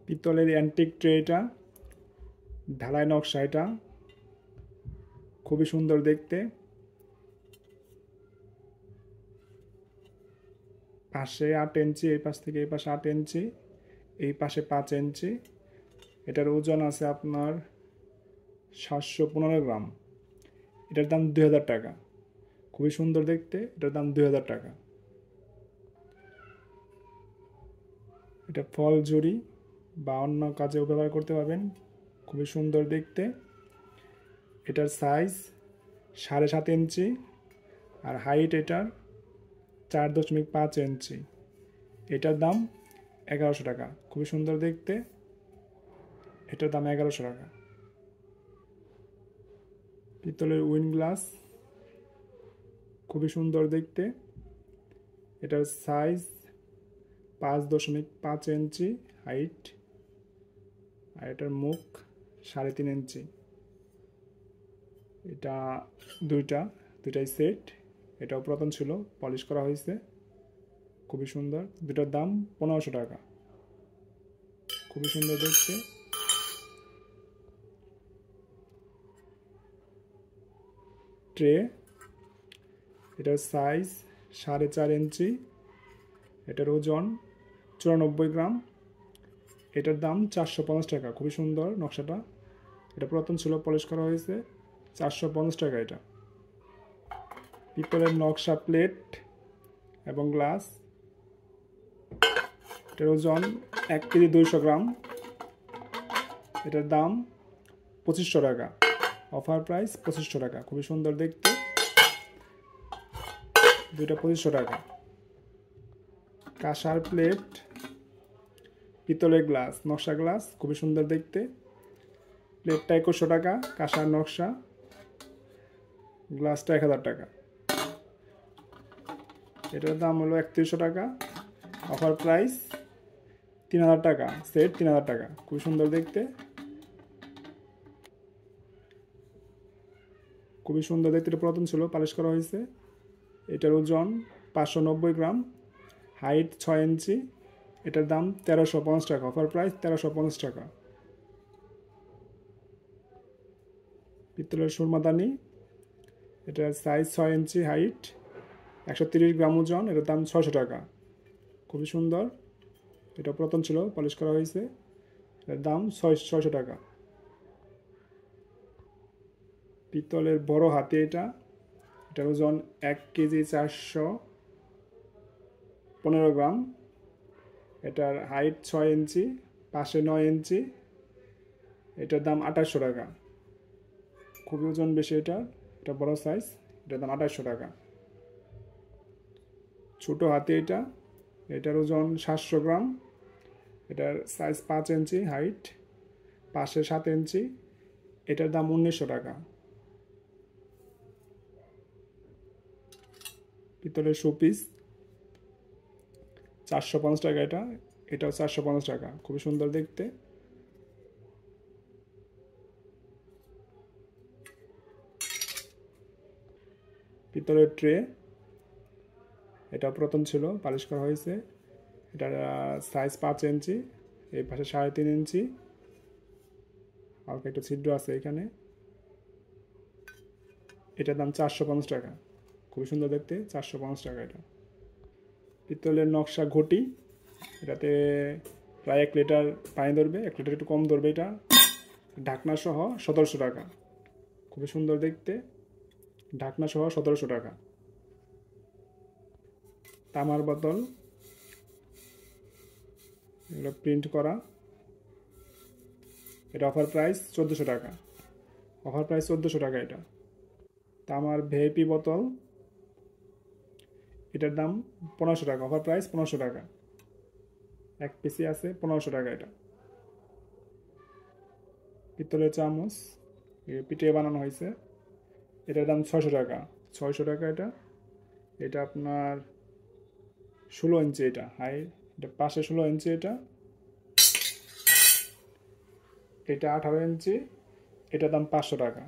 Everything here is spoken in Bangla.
পিতলের অ্যান্টিক ট্রে, এটা ঢালাই নকশা, এটা খুবই সুন্দর দেখতে। পাশে 8 ইঞ্চি, এই পাশ থেকে এই পাশে 8 ইঞ্চি, এই পাশে 5 ইঞ্চি। এটার ওজন আছে আপনার 715 গ্রাম। এটার দাম 2000 টাকা। খুবই সুন্দর দেখতে, এটার দাম 2000 টাকা। এটা ফল ঝুড়ি বা অন্য কাজেও ব্যবহার করতে পারবেন, খুবই সুন্দর দেখতে। এটার সাইজ 7.5 ইঞ্চি আর হাইট এটার 4.5 ইঞ্চি। এটার দাম 1100 টাকা। খুবই সুন্দর দেখতে, এটার দাম 1100 টাকা। পিতলের উইন গ্লাস, খুবই সুন্দর দেখতে। এটার সাইজ 5.5 ইঞ্চি হাইট, আর এটার মুখ 3.5 ইঞ্চি। এটা দুইটাই সেট। এটাও পুরাতন ছিল, পলিশ করা হয়েছে, খুবই সুন্দর। দুটার দাম 1500 টাকা। খুবই সুন্দর দেখতে। ট্রে, এটার সাইজ 4.5 ইঞ্চি, এটার ওজন 94 গ্রাম। এটার দাম 450 টাকা। খুবই সুন্দর নকশাটা, এটা পুরাতন ছিল, পলিশ করা হয়েছে, 450 টাকা এটা। পিতলের নকশা প্লেট এবং গ্লাস, এটার ওজন 1 কেজি 200 গ্রাম। এটার দাম 2500 টাকা। অফার প্রাইস 2500 টাকা। খুবই সুন্দর দেখতে, দুইটা 2500 টাকা। কাঁসার প্লেট, পিতলের গ্লাস, নকশা গ্লাস, খুবই সুন্দর দেখতে। প্লেটটা 2100 টাকা, কাঁসার নকশা, গ্লাসটা 1000 টাকা। এটার দাম হলো 3100 টাকা। অফার প্রাইস 3000 টাকা, সেট 3000 টাকা। খুবই সুন্দর দেখতে, খুবই সুন্দর দেখতে। এটা পুরাতন ছিল, পালিশ করা হয়েছে। এটার ওজন 590 গ্রাম, হাইট 6 ইঞ্চি। এটার দাম 1350 টাকা। অফার প্রাইস 1350 টাকা। পিতলের সুরমাদানি, এটার সাইজ 6 ইঞ্চি, হাইট 130 গ্রাম ওজন। এটার দাম 600 টাকা। খুবই সুন্দর, এটা পুরাতন ছিল, পলিশ করা হয়েছে। এটার দাম 600 টাকা। পিতলের বড় হাতি, এটার ওজন 1 কেজি 415 গ্রাম। এটার হাইট 6 ইঞ্চি, পাশে 9 ইঞ্চি। এটার দাম 2800 টাকা। খুবই ওজন বেশি এটা বড় সাইজ, এটার দাম 2800 টাকা। ছোট হাতি, এটার ওজন 700 গ্রাম। এটার সাইজ 5 ইঞ্চি, হাইট পাশে 7 ইঞ্চি। এটার দাম 1900 টাকা। পিতলের শোপিস 450 টাকা। এটাও 450 টাকা। খুবই সুন্দর দেখতে। পিতলের ট্রে, এটা পুরাতন ছিল, পালিশ করা হয়েছে। এটার সাইজ 5 ইঞ্চি, এই পাশে 3.5 ইঞ্চি, হালকা একটা ছিদ্র আছে এখানে। এটার দাম 450 টাকা। খুবই সুন্দর দেখতে, 450 টাকা এটা। পিতলের নকশা ঘটি, এটাতে প্রায় 1 লিটার পানি ধরবে, 1 লিটার একটু কম ধরবে। এটা ঢাকনা সহ 1700 টাকা। খুবই সুন্দর দেখতে, ঢাকনা সহ 1700 টাকা। তামার বোতল, এগুলো প্রিন্ট করা, এটা অফার প্রাইস 1400 টাকা। অফার প্রাইস 1400 টাকা এটা। তামার ভিআইপি বোতল, এটার দাম 1500 টাকা। অফার প্রাইস 1500 টাকা। 1 পিসি আছে, 1500 টাকা এটা। পিতলের চামচ, পিঠে বানানো হয়েছে, এটার দাম 600 টাকা। 600 টাকা এটা। এটা আপনার 16 ইঞ্চি, এটা এটা পাশে 16 ইঞ্চি। এটা 18 ইঞ্চি। এটার দাম 500 টাকা।